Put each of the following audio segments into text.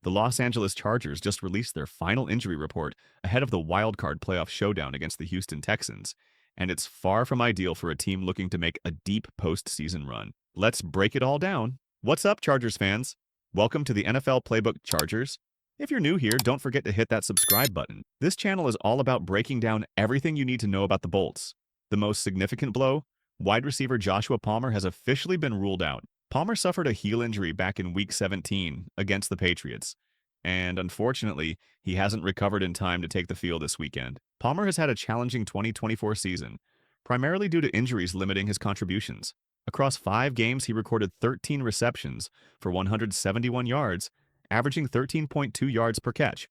The Los Angeles Chargers just released their final injury report ahead of the wildcard playoff showdown against the Houston Texans, and it's far from ideal for a team looking to make a deep postseason run. Let's break it all down. What's up, Chargers fans? Welcome to the NFL Playbook Chargers. If you're new here, don't forget to hit that subscribe button. This channel is all about breaking down everything you need to know about the Bolts. The most significant blow? Wide receiver Joshua Palmer has officially been ruled out. Palmer suffered a heel injury back in Week 17 against the Patriots, and unfortunately, he hasn't recovered in time to take the field this weekend. Palmer has had a challenging 2024 season, primarily due to injuries limiting his contributions. Across 5 games, he recorded 13 receptions for 171 yards, averaging 13.2 yards per catch,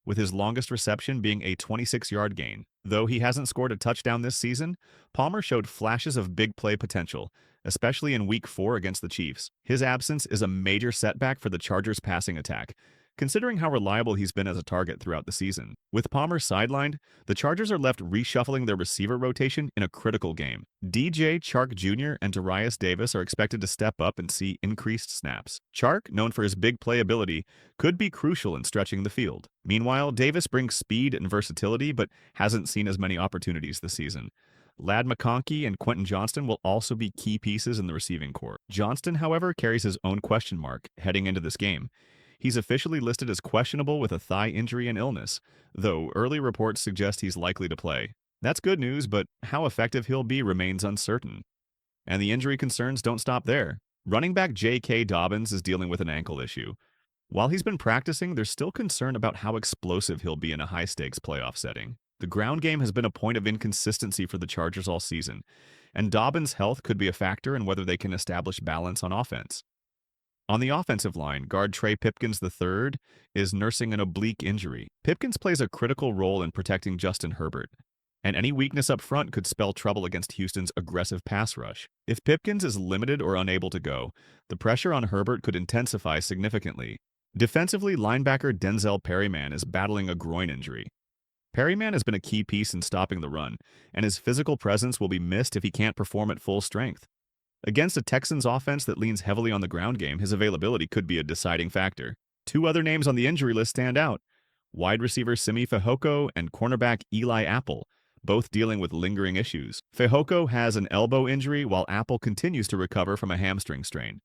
with his longest reception being a 26-yard gain. Though he hasn't scored a touchdown this season, Palmer showed flashes of big play potential, especially in Week 4 against the Chiefs. His absence is a major setback for the Chargers' passing attack, considering how reliable he's been as a target throughout the season. With Palmer sidelined, the Chargers are left reshuffling their receiver rotation in a critical game. DJ Chark Jr. and Darius Davis are expected to step up and see increased snaps. Chark, known for his big play ability, could be crucial in stretching the field. Meanwhile, Davis brings speed and versatility but hasn't seen as many opportunities this season. Ladd McConkey and Quentin Johnston will also be key pieces in the receiving corps. Johnston, however, carries his own question mark heading into this game. He's officially listed as questionable with a thigh injury and illness, though early reports suggest he's likely to play. That's good news, but how effective he'll be remains uncertain. And the injury concerns don't stop there. Running back J.K. Dobbins is dealing with an ankle issue. While he's been practicing, there's still concern about how explosive he'll be in a high-stakes playoff setting. The ground game has been a point of inconsistency for the Chargers all season, and Dobbins' health could be a factor in whether they can establish balance on offense. On the offensive line, guard Trey Pipkins III is nursing an oblique injury. Pipkins plays a critical role in protecting Justin Herbert, and any weakness up front could spell trouble against Houston's aggressive pass rush. If Pipkins is limited or unable to go, the pressure on Herbert could intensify significantly. Defensively, linebacker Denzel Perryman is battling a groin injury. Perryman has been a key piece in stopping the run, and his physical presence will be missed if he can't perform at full strength. Against a Texans offense that leans heavily on the ground game, his availability could be a deciding factor. 2 other names on the injury list stand out: wide receiver Simi Fehoko and cornerback Eli Apple, both dealing with lingering issues. Fehoko has an elbow injury while Apple continues to recover from a hamstring strain.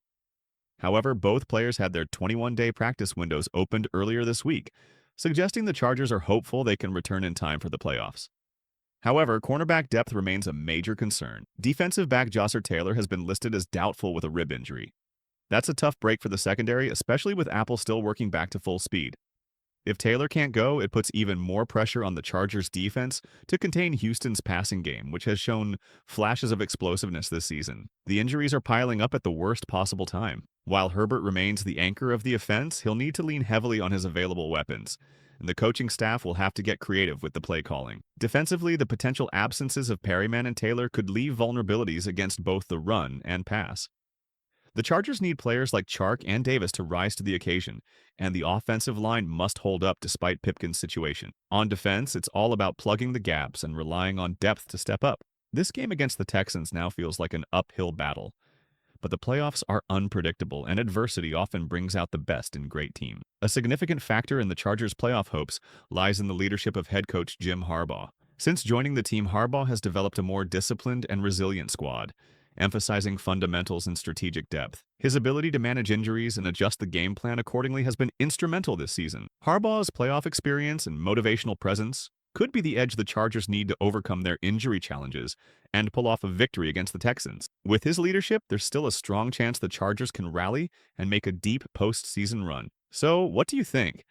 However, both players had their 21-day practice windows opened earlier this week, suggesting the Chargers are hopeful they can return in time for the playoffs. However, cornerback depth remains a major concern. Defensive back Josser Taylor has been listed as doubtful with a rib injury. That's a tough break for the secondary, especially with Apple still working back to full speed. If Taylor can't go, it puts even more pressure on the Chargers' defense to contain Houston's passing game, which has shown flashes of explosiveness this season. The injuries are piling up at the worst possible time. While Herbert remains the anchor of the offense, he'll need to lean heavily on his available weapons, and the coaching staff will have to get creative with the play calling. Defensively, the potential absences of Perryman and Taylor could leave vulnerabilities against both the run and pass. The Chargers need players like Chark and Davis to rise to the occasion, and the offensive line must hold up despite Pipkins' situation. On defense, it's all about plugging the gaps and relying on depth to step up. This game against the Texans now feels like an uphill battle, but the playoffs are unpredictable, and adversity often brings out the best in great teams. A significant factor in the Chargers' playoff hopes lies in the leadership of head coach Jim Harbaugh. Since joining the team, Harbaugh has developed a more disciplined and resilient squad, emphasizing fundamentals and strategic depth. His ability to manage injuries and adjust the game plan accordingly has been instrumental this season. Harbaugh's playoff experience and motivational presence could be the edge the Chargers need to overcome their injury challenges and pull off a victory against the Texans. With his leadership, there's still a strong chance the Chargers can rally and make a deep postseason run. So, what do you think?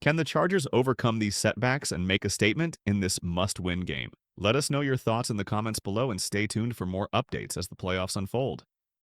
Can the Chargers overcome these setbacks and make a statement in this must-win game? Let us know your thoughts in the comments below and stay tuned for more updates as the playoffs unfold.